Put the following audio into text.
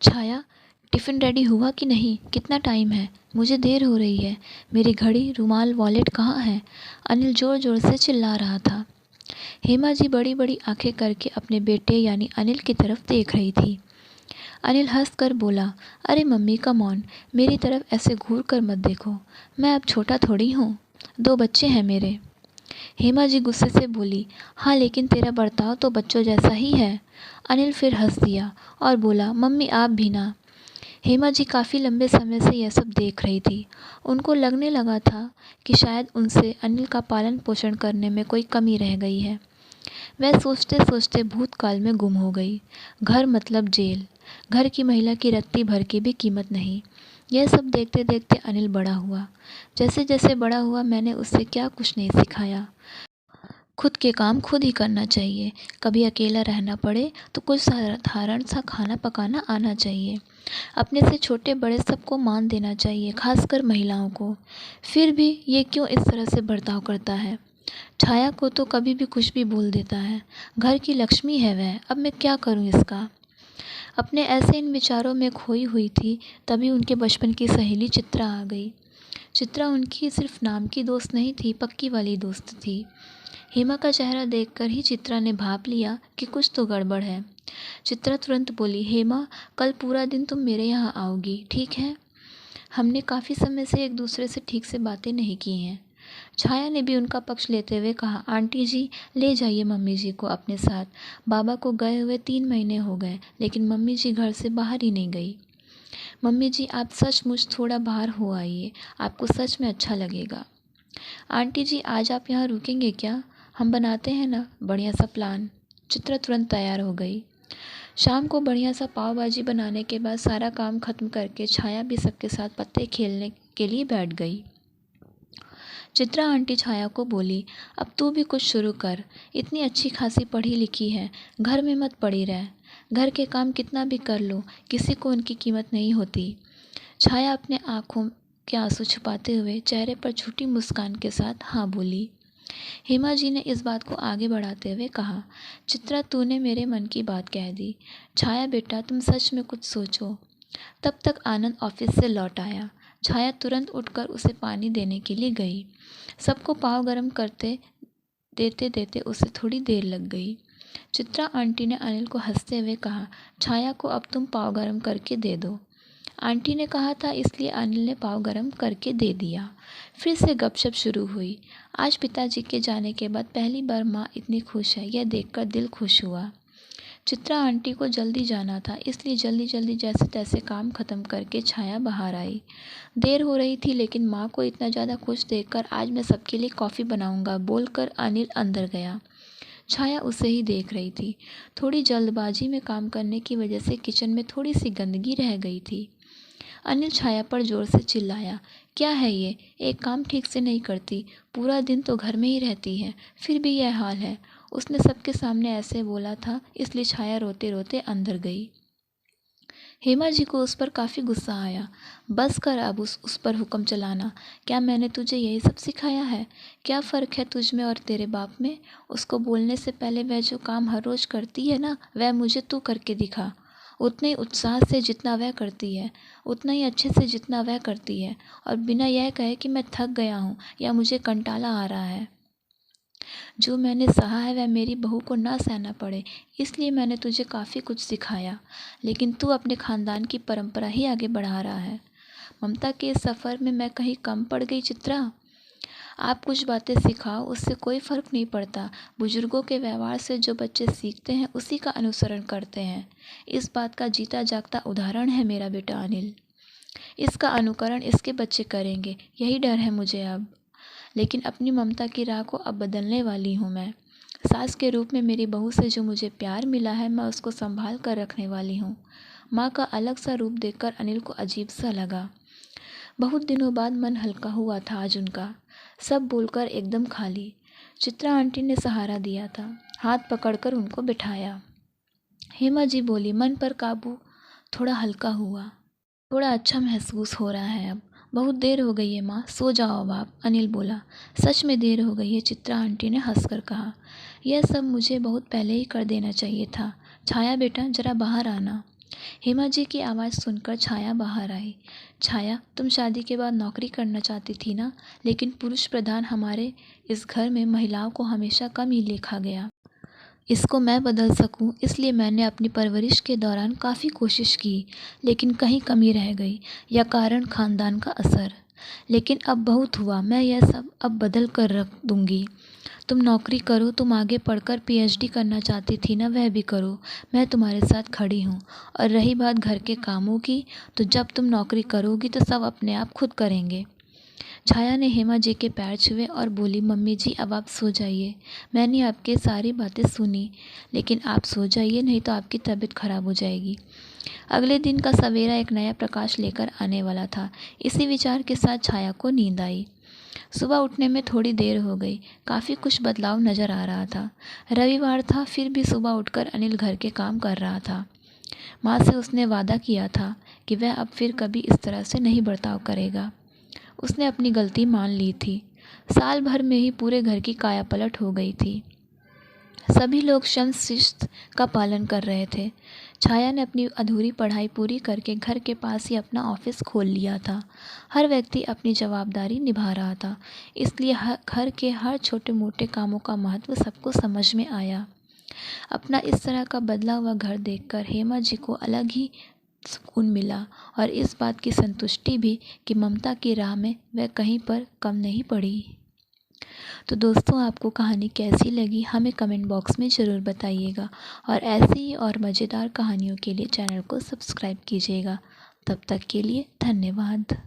छाया, tiffin ready हुआ कि नहीं? कितना टाइम है? मुझे देर हो रही है। मेरी घड़ी, रुमाल, वॉलेट कहाँ है? अनिल ज़ोर-ज़ोर से चिल्ला रहा था। हेमा जी बड़ी-बड़ी आँखें करके अपने बेटे यानी अनिल की तरफ देख रही थी। अनिल हँसकर बोला, अरे मम्मी कम ऑन, मेरी तरफ ऐसे घूर कर मत देखो। मैं अब छोटा थोड़ी हूँ। 2 बच्चे हैं मेरे। हेमा जी गुस्से से बोली, हाँ लेकिन तेरा बर्ताव तो बच्चों जैसा ही है। अनिल फिर हँस दिया और बोला, मम्मी आप भी ना। हेमा जी काफ़ी लंबे समय से यह सब देख रही थी। उनको लगने लगा था कि शायद उनसे अनिल का पालन पोषण करने में कोई कमी रह गई है। वह सोचते सोचते भूतकाल में गुम हो गई। घर मतलब जेल। घर की महिला की रत्ती भर की भी कीमत नहीं। यह सब देखते देखते अनिल बड़ा हुआ। जैसे जैसे बड़ा हुआ मैंने उससे क्या कुछ नहीं सिखाया। खुद के काम खुद ही करना चाहिए। कभी अकेला रहना पड़े तो कुछ साधारण सा खाना पकाना आना चाहिए। अपने से छोटे बड़े सबको मान देना चाहिए, खासकर महिलाओं को। फिर भी ये क्यों इस तरह से बर्ताव करता है? छाया को तो कभी भी कुछ भी बोल देता है। घर की लक्ष्मी है वह, अब मैं क्या करूं इसका? अपने ऐसे इन विचारों में खोई हुई थी, तभी उनके बचपन की सहेली चित्रा आ गई। चित्रा उनकी सिर्फ नाम की दोस्त नहीं थी, पक्की वाली दोस्त थी। हेमा का चेहरा देखकर ही चित्रा ने भाप लिया कि कुछ तो गड़बड़ है। चित्रा तुरंत बोली, हेमा कल पूरा दिन तुम मेरे यहाँ आओगी, ठीक है? हमने काफ़ी समय से एक दूसरे से ठीक से बातें नहीं की हैं। छाया ने भी उनका पक्ष लेते हुए कहा, आंटी जी ले जाइए मम्मी जी को अपने साथ। बाबा को गए हुए 3 महीने हो गए, लेकिन मम्मी जी घर से बाहर ही नहीं गई। मम्मी जी आप सचमुच थोड़ा बाहर हो आइए, आपको सच में अच्छा लगेगा। आंटी जी आज आप यहाँ रुकेंगे क्या? हम बनाते हैं ना बढ़िया सा प्लान। चित्रा तुरंत तैयार हो गई। शाम को बढ़िया सा पाव भाजी बनाने के बाद सारा काम खत्म करके छाया भी सबके साथ पत्ते खेलने के लिए बैठ गई। चित्रा आंटी छाया को बोली, अब तू भी कुछ शुरू कर। इतनी अच्छी खासी पढ़ी लिखी है, घर में मत पड़ी रह। घर के काम कितना भी कर लो, किसी को उनकी कीमत नहीं होती। छाया अपने आँखों के आंसू छुपाते हुए चेहरे पर झूठी मुस्कान के साथ हाँ बोली। हेमा जी ने इस बात को आगे बढ़ाते हुए कहा, चित्रा तूने मेरे मन की बात कह दी। छाया बेटा तुम सच में कुछ सोचो। तब तक आनंद ऑफिस से लौट आया। छाया तुरंत उठकर उसे पानी देने के लिए गई। सबको पाव गर्म करते देते देते उसे थोड़ी देर लग गई। चित्रा आंटी ने अनिल को हंसते हुए कहा, छाया को अब तुम पाव गर्म करके दे दो। आंटी ने कहा था इसलिए अनिल ने पाव गरम करके दे दिया। फिर से गपशप शुरू हुई। आज पिताजी के जाने के बाद पहली बार माँ इतनी खुश है, यह देखकर दिल खुश हुआ। चित्रा आंटी को जल्दी जाना था, इसलिए जल्दी जल्दी जैसे तैसे काम खत्म करके छाया बाहर आई। देर हो रही थी लेकिन माँ को इतना ज़्यादा खुश देखकर आज मैं सबके लिए कॉफ़ी बनाऊंगा बोलकर अनिल अंदर गया। छाया उसे ही देख रही थी। थोड़ी जल्दबाजी में काम करने की वजह से किचन में थोड़ी सी गंदगी रह गई थी। अनिल छाया पर जोर से चिल्लाया, क्या है ये? एक काम ठीक से नहीं करती, पूरा दिन तो घर में ही रहती है, फिर भी यह हाल है। उसने सबके सामने ऐसे बोला था, इसलिए छाया रोते रोते अंदर गई। हेमा जी को उस पर काफ़ी गुस्सा आया। बस कर अब उस पर हुक्म चलाना। क्या मैंने तुझे यही सब सिखाया है? क्या फ़र्क है तुझ में और तेरे बाप में? उसको बोलने से पहले वह जो काम हर रोज़ करती है ना, वह मुझे तू करके दिखा। उतने ही उत्साह से जितना वह करती है, उतना ही अच्छे से जितना वह करती है, और बिना यह कहे कि मैं थक गया हूँ या मुझे कंटाला आ रहा है। जो मैंने सहा है वह मेरी बहू को ना सहना पड़े, इसलिए मैंने तुझे काफ़ी कुछ सिखाया, लेकिन तू अपने ख़ानदान की परंपरा ही आगे बढ़ा रहा है। ममता के इस सफ़र में मैं कहीं कम पड़ गई चित्रा? आप कुछ बातें सिखाओ, उससे कोई फ़र्क नहीं पड़ता। बुजुर्गों के व्यवहार से जो बच्चे सीखते हैं उसी का अनुसरण करते हैं। इस बात का जीता जागता उदाहरण है मेरा बेटा अनिल। इसका अनुकरण इसके बच्चे करेंगे, यही डर है मुझे अब। लेकिन अपनी ममता की राह को अब बदलने वाली हूँ मैं। सास के रूप में मेरी बहू से जो मुझे प्यार मिला है, मैं उसको संभाल कर रखने वाली हूँ। माँ का अलग सा रूप देखकर अनिल को अजीब सा लगा। बहुत दिनों बाद मन हल्का हुआ था आज उनका। सब बोलकर एकदम खाली। चित्रा आंटी ने सहारा दिया था, हाथ पकड़कर उनको बिठाया। हेमा जी बोली, मन पर काबू थोड़ा हल्का हुआ, थोड़ा अच्छा महसूस हो रहा है अब। बहुत देर हो गई है माँ, सो जाओ अब आप, अनिल बोला। सच में देर हो गई है, चित्रा आंटी ने हंसकर कहा। यह सब मुझे बहुत पहले ही कर देना चाहिए था। छाया बेटा जरा बाहर आना। हेमा जी की आवाज़ सुनकर छाया बाहर आई। छाया, तुम शादी के बाद नौकरी करना चाहती थी ना, लेकिन पुरुष प्रधान हमारे इस घर में महिलाओं को हमेशा कम ही देखा गया। इसको मैं बदल सकूं, इसलिए मैंने अपनी परवरिश के दौरान काफ़ी कोशिश की, लेकिन कहीं कमी रह गई, या कारण खानदान का असर। लेकिन अब बहुत हुआ, मैं यह सब अब बदल कर रख दूंगी। तुम नौकरी करो, तुम आगे पढ़कर पीएचडी करना चाहती थी ना, वह भी करो। मैं तुम्हारे साथ खड़ी हूँ। और रही बात घर के कामों की, तो जब तुम नौकरी करोगी तो सब अपने आप खुद करेंगे। छाया ने हेमा जी के पैर छुए और बोली, मम्मी जी अब आप सो जाइए। मैंने आपकी सारी बातें सुनी, लेकिन आप सो जाइए, नहीं तो आपकी तबीयत खराब हो जाएगी। अगले दिन का सवेरा एक नया प्रकाश लेकर आने वाला था। इसी विचार के साथ छाया को नींद आई। सुबह उठने में थोड़ी देर हो गई। काफ़ी कुछ बदलाव नज़र आ रहा था। रविवार था, फिर भी सुबह उठकर अनिल घर के काम कर रहा था। माँ से उसने वादा किया था कि वह अब फिर कभी इस तरह से नहीं बर्ताव करेगा। उसने अपनी गलती मान ली थी। साल भर में ही पूरे घर की कायापलट हो गई थी। सभी लोग श्रम शिस्त का पालन कर रहे थे। छाया ने अपनी अधूरी पढ़ाई पूरी करके घर के पास ही अपना ऑफिस खोल लिया था। हर व्यक्ति अपनी जवाबदारी निभा रहा था, इसलिए घर के हर छोटे मोटे कामों का महत्व सबको समझ में आया। अपना इस तरह का बदला हुआ घर देखकर हेमा जी को अलग ही सुकून मिला, और इस बात की संतुष्टि भी कि ममता की राह में वह कहीं पर कम नहीं पड़ी। तो दोस्तों, आपको कहानी कैसी लगी हमें कमेंट बॉक्स में ज़रूर बताइएगा, और ऐसी ही और मज़ेदार कहानियों के लिए चैनल को सब्सक्राइब कीजिएगा। तब तक के लिए धन्यवाद।